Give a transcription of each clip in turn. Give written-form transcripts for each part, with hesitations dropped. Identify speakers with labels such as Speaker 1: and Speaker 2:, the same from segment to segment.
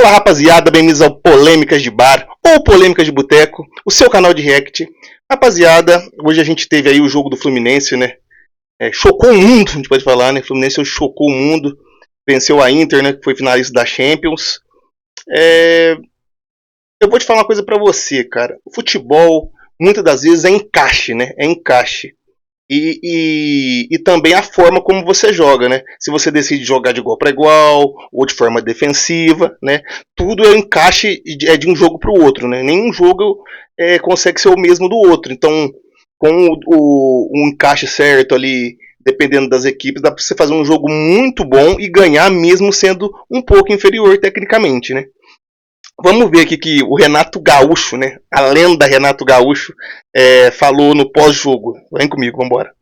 Speaker 1: Fala rapaziada, bem-vindos ao Polêmicas de Bar ou Polêmicas de Boteco, o seu canal de react. Rapaziada, hoje a gente teve aí o jogo do Fluminense, né? Chocou o mundo, a gente pode falar, né? O Fluminense chocou o mundo, venceu a Inter, né? Que foi finalista da Champions. Eu vou te falar uma coisa pra você, cara. O futebol, muitas das vezes, é encaixe, né? É encaixe. E também a forma como você joga, né? Se você decide jogar de igual para igual ou de forma defensiva, né? Tudo é encaixe de um jogo para o outro, né? Nenhum jogo consegue ser o mesmo do outro. Então, com o encaixe certo ali, dependendo das equipes, dá para você fazer um jogo muito bom e ganhar mesmo sendo um pouco inferior tecnicamente, né? Vamos ver aqui que o Renato Gaúcho, né? A lenda Renato Gaúcho falou no pós-jogo. Vem comigo, vambora.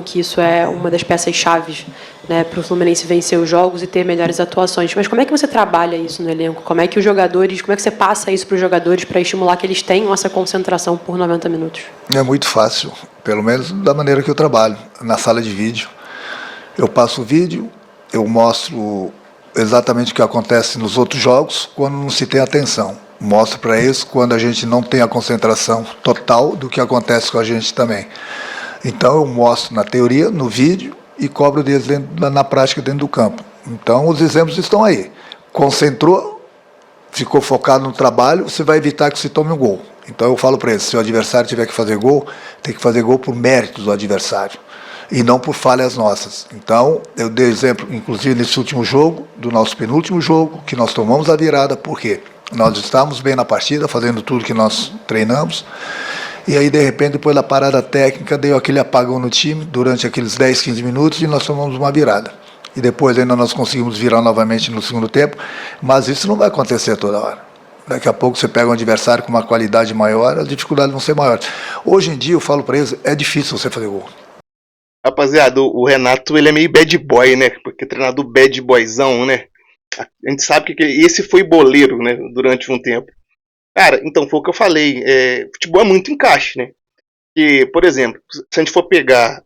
Speaker 2: Que isso é uma das peças-chave, né, para o Fluminense vencer os jogos e ter melhores atuações. Mas como é que você trabalha isso no elenco? Como é que você passa isso para os jogadores para estimular que eles tenham essa concentração por 90 minutos?
Speaker 3: É muito fácil, pelo menos da maneira que eu trabalho, na sala de vídeo. Eu passo o vídeo, eu mostro exatamente o que acontece nos outros jogos quando não se tem atenção. Mostro para eles quando a gente não tem a concentração total do que acontece com a gente também. Então eu mostro na teoria, no vídeo, e cobro deles na prática dentro do campo. Então os exemplos estão aí. Concentrou, ficou focado no trabalho, você vai evitar que se tome um gol. Então eu falo para eles, se o adversário tiver que fazer gol, tem que fazer gol por méritos do adversário e não por falhas nossas. Então eu dei exemplo, inclusive nesse último jogo, do nosso penúltimo jogo, que nós tomamos a virada, porque nós estávamos bem na partida, fazendo tudo que nós treinamos, e aí de repente depois da parada técnica deu aquele apagão no time durante aqueles 10, 15 minutos e nós tomamos uma virada. E depois ainda nós conseguimos virar novamente no segundo tempo, mas isso não vai acontecer toda hora. Daqui a pouco você pega um adversário com uma qualidade maior, as dificuldades vão ser maiores. Hoje em dia eu falo para eles, é difícil você fazer gol.
Speaker 1: Rapaziada, o Renato ele é meio bad boy, né? Porque treinador bad boyzão, né? A gente sabe que esse foi boleiro, né? Durante um tempo. Cara, então foi o que eu falei. Futebol é muito encaixe, né? E, por exemplo, se a gente for pegar,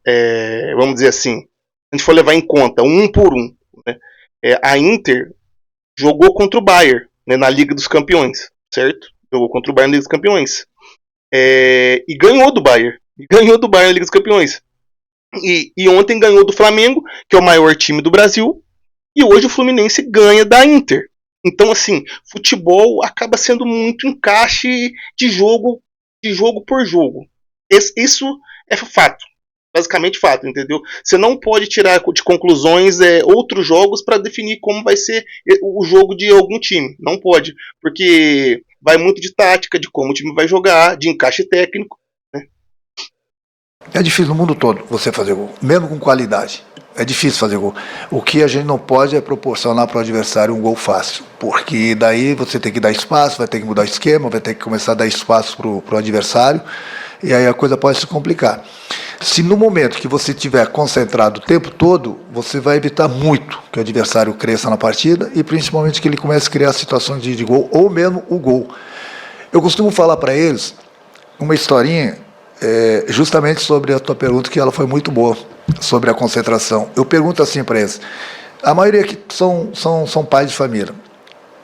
Speaker 1: vamos dizer assim, se a gente for levar em conta um por um, né? A Inter jogou contra o Bayern, né, na Liga dos Campeões, certo? Jogou contra o Bayern na Liga dos Campeões. E ganhou do Bayern. Ganhou do Bayern na Liga dos Campeões. E ontem ganhou do Flamengo, que é o maior time do Brasil. E hoje o Fluminense ganha da Inter. Então, assim, futebol acaba sendo muito encaixe de jogo por jogo. Isso é fato. Basicamente fato, entendeu? Você não pode tirar de conclusões outros jogos para definir como vai ser o jogo de algum time. Não pode. Porque vai muito de tática, de como o time vai jogar, de encaixe técnico. Né?
Speaker 3: É difícil no mundo todo você fazer gol, mesmo com qualidade. É difícil fazer gol. O que a gente não pode é proporcionar para o adversário um gol fácil, porque daí você tem que dar espaço, vai ter que mudar o esquema, vai ter que começar a dar espaço para o adversário, e aí a coisa pode se complicar. Se no momento que você estiver concentrado o tempo todo, você vai evitar muito que o adversário cresça na partida e principalmente que ele comece a criar situações de gol, ou mesmo o gol. Eu costumo falar para eles uma historinha justamente sobre a tua pergunta, que ela foi muito boa, sobre a concentração. Eu pergunto assim para eles, a maioria aqui são pais de família.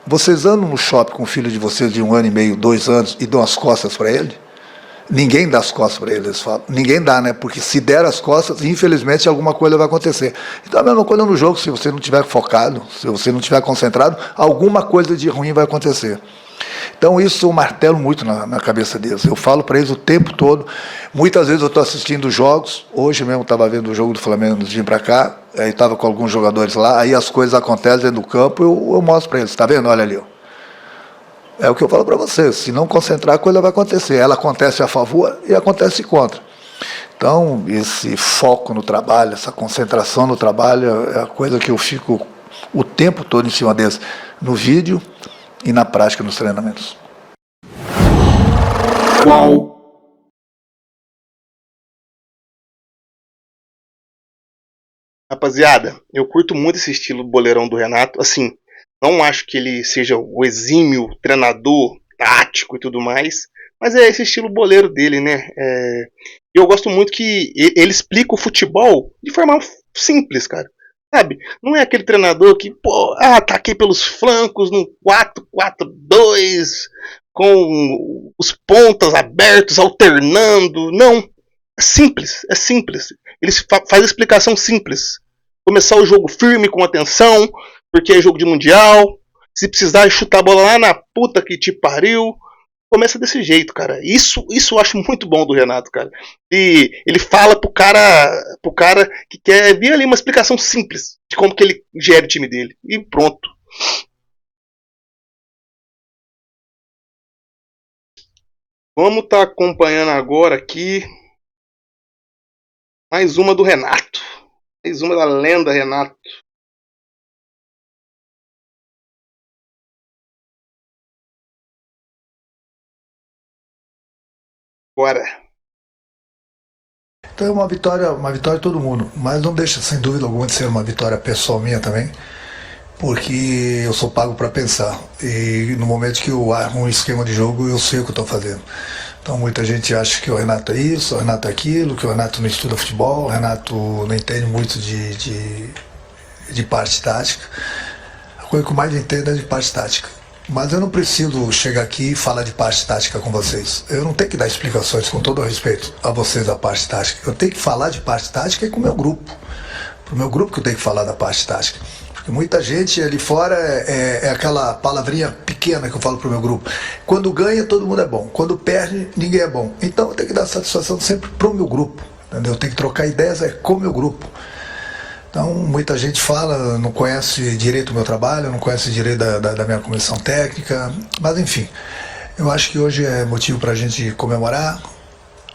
Speaker 3: Vocês andam no shopping com o filho de vocês de 1 ano e meio, 2 anos, e dão as costas para ele? Ninguém dá as costas para eles falam. Ninguém dá, né? Porque se der as costas, infelizmente alguma coisa vai acontecer. Então a mesma coisa no jogo, se você não estiver focado, se você não estiver concentrado, alguma coisa de ruim vai acontecer. Então isso eu martelo muito na cabeça deles. Eu falo para eles o tempo todo. Muitas vezes eu estou assistindo jogos. Hoje mesmo estava vendo o jogo do Flamengo antes de vir para cá. Aí estava com alguns jogadores lá. Aí as coisas acontecem dentro do campo. Eu mostro para eles. Está vendo? Olha ali. Ó. É o que eu falo para vocês. Se não concentrar, a coisa vai acontecer. Ela acontece a favor e acontece contra. Então esse foco no trabalho, essa concentração no trabalho é a coisa que eu fico o tempo todo em cima deles. No vídeo e na prática nos treinamentos.
Speaker 1: Qual? Rapaziada, eu curto muito esse estilo boleirão do Renato. Assim, não acho que ele seja o exímio treinador tático e tudo mais. Mas é esse estilo boleiro dele, né? Eu gosto muito que ele explica o futebol de forma simples, cara. Sabe? Não é aquele treinador que, ataquei pelos flancos num 4-4-2, com os pontas abertos, alternando. Não. É simples, é simples. Ele faz a explicação simples. Começar o jogo firme, com atenção, porque é jogo de mundial. Se precisar chutar a bola lá na puta que te pariu, começa desse jeito, cara. Isso eu acho muito bom do Renato, cara. E ele fala pro cara que quer vir ali uma explicação simples de como que ele gera o time dele. E pronto. Vamos estar acompanhando agora aqui mais uma do Renato. Mais uma da lenda Renato. Bora.
Speaker 3: Então é uma vitória de todo mundo, mas não deixa sem dúvida alguma de ser uma vitória pessoal minha também, porque eu sou pago para pensar e no momento que eu armo um esquema de jogo eu sei o que eu estou fazendo. Então muita gente acha que o Renato é isso, o Renato é aquilo, que o Renato não estuda futebol, o Renato não entende muito de parte tática. A coisa que eu mais entendo é de parte tática. Mas eu não preciso chegar aqui e falar de parte tática com vocês. Eu não tenho que dar explicações, com todo o respeito a vocês, da parte tática. Eu tenho que falar de parte tática com o meu grupo. Para o meu grupo que eu tenho que falar da parte tática. Porque muita gente ali fora é aquela palavrinha pequena que eu falo para o meu grupo. Quando ganha, todo mundo é bom. Quando perde, ninguém é bom. Então eu tenho que dar satisfação sempre para o meu grupo. Entendeu? Eu tenho que trocar ideias com o meu grupo. Então, muita gente fala, não conhece direito o meu trabalho, não conhece direito da minha comissão técnica, mas enfim, eu acho que hoje é motivo para a gente comemorar.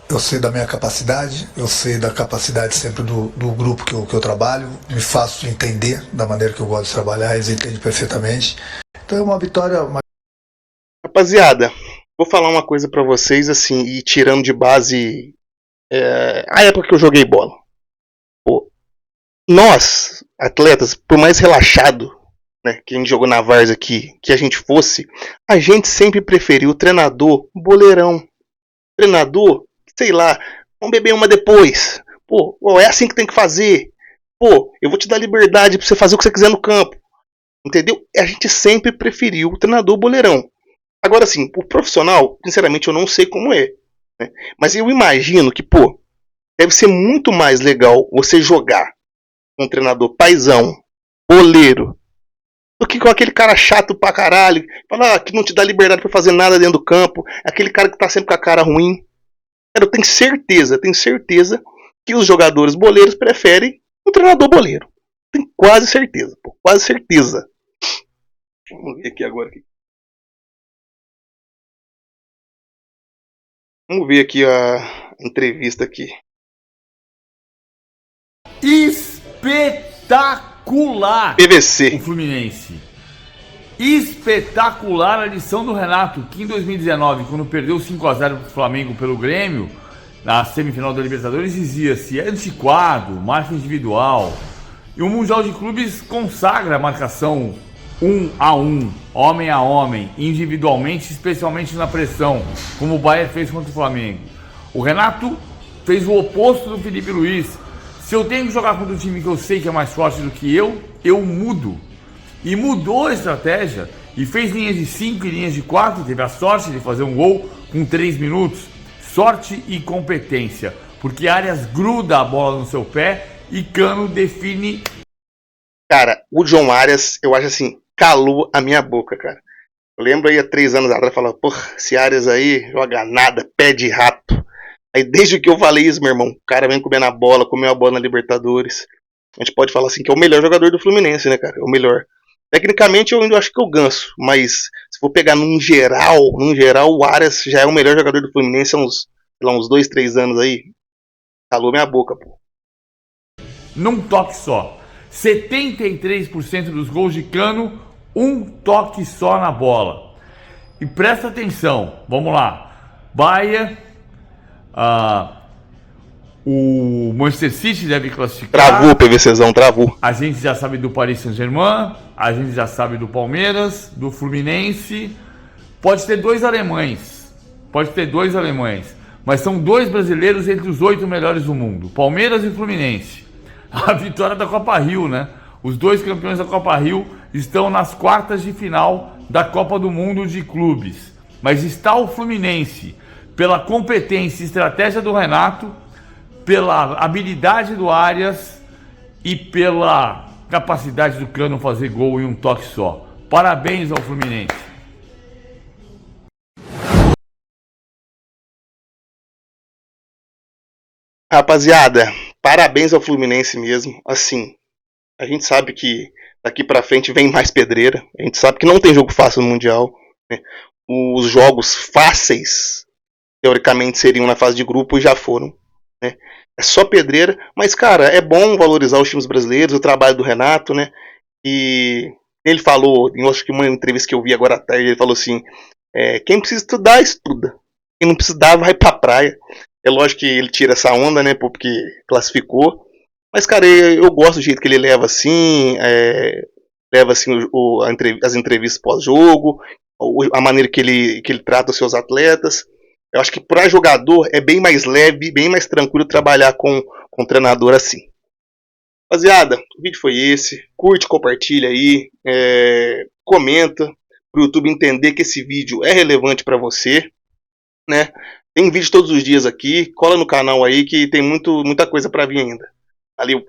Speaker 3: Eu sei da minha capacidade, eu sei da capacidade sempre do grupo que eu trabalho, me faço entender da maneira que eu gosto de trabalhar, eles entendem perfeitamente. Então é uma vitória...
Speaker 1: Rapaziada, vou falar uma coisa para vocês, assim, e tirando de base a época que eu joguei bola. Nós, atletas, por mais relaxado, né, que a gente jogou na várzea aqui, que a gente fosse, a gente sempre preferiu o treinador boleirão. Treinador, sei lá, vamos beber uma depois. É assim que tem que fazer. Eu vou te dar liberdade pra você fazer o que você quiser no campo. Entendeu? A gente sempre preferiu o treinador boleirão. Agora sim, o profissional, sinceramente, eu não sei como é. Né? Mas eu imagino que, deve ser muito mais legal você jogar um treinador paizão, boleiro, do que com aquele cara chato pra caralho, que não te dá liberdade pra fazer nada dentro do campo, aquele cara que tá sempre com a cara ruim. Eu tenho certeza que os jogadores boleiros preferem um treinador boleiro. Tenho quase certeza, quase certeza. Vamos ver aqui agora. Vamos ver aqui a entrevista aqui.
Speaker 4: Espetacular!
Speaker 1: PVC.
Speaker 4: O Fluminense. Espetacular a lição do Renato, que em 2019, quando perdeu 5-0 para o Flamengo pelo Grêmio, na semifinal da Libertadores, dizia-se antiquado, marca individual. E o Mundial de Clubes consagra a marcação 1-1, homem a homem, individualmente, especialmente na pressão, como o Bayern fez contra o Flamengo. O Renato fez o oposto do Felipe Luiz. Se eu tenho que jogar contra um time que eu sei que é mais forte do que eu mudo. E mudou a estratégia e fez linhas de 5 e linhas de 4, teve a sorte de fazer um gol com 3 minutos. Sorte e competência, porque Arias gruda a bola no seu pé e Cano define.
Speaker 1: Cara, o John Arias, eu acho assim, calou a minha boca, cara. Eu lembro aí há 3 anos atrás, falava, esse Arias aí joga nada, pé de rato. Aí desde que eu falei isso, meu irmão, o cara vem comendo a bola, comeu a bola na Libertadores. A gente pode falar assim que é o melhor jogador do Fluminense, né, cara? É o melhor. Tecnicamente eu ainda acho que eu ganso, mas se for pegar num geral, o Arias já é o melhor jogador do Fluminense há uns 2, 3 anos aí. Calou minha boca,
Speaker 4: Num toque só. 73% dos gols de Cano, um toque só na bola. E presta atenção, vamos lá. Bayern, o Manchester City deve classificar.
Speaker 1: Travou, PVCzão, travou.
Speaker 4: A gente já sabe do Paris Saint-Germain, a gente já sabe do Palmeiras, do Fluminense. Pode ter dois alemães, mas são 2 brasileiros entre os 8 melhores do mundo, Palmeiras e Fluminense. A vitória da Copa Rio, né? Os 2 campeões da Copa Rio estão nas quartas de final da Copa do Mundo de clubes. Mas está o Fluminense, pela competência e estratégia do Renato, pela habilidade do Arias e pela capacidade do Cano fazer gol em um toque só. Parabéns ao Fluminense.
Speaker 1: Rapaziada, parabéns ao Fluminense mesmo. Assim, a gente sabe que daqui pra frente vem mais pedreira. A gente sabe que não tem jogo fácil no Mundial, né? Os jogos fáceis, teoricamente, seriam na fase de grupo e já foram, né? É só pedreira, mas, cara, é bom valorizar os times brasileiros, o trabalho do Renato, né? E ele falou, em acho que uma entrevista que eu vi agora à tarde, ele falou assim: quem precisa estudar, estuda. Quem não precisar, vai pra praia. É lógico que ele tira essa onda, né? Porque classificou. Mas, cara, eu gosto do jeito que ele leva assim, as entrevistas pós-jogo, a maneira que ele trata os seus atletas. Eu acho que para jogador é bem mais leve, bem mais tranquilo trabalhar com um treinador assim. Rapaziada, o vídeo foi esse. Curte, compartilha aí, comenta para o YouTube entender que esse vídeo é relevante para você, né? Tem vídeo todos os dias aqui, cola no canal aí que tem muita coisa para vir ainda. Valeu!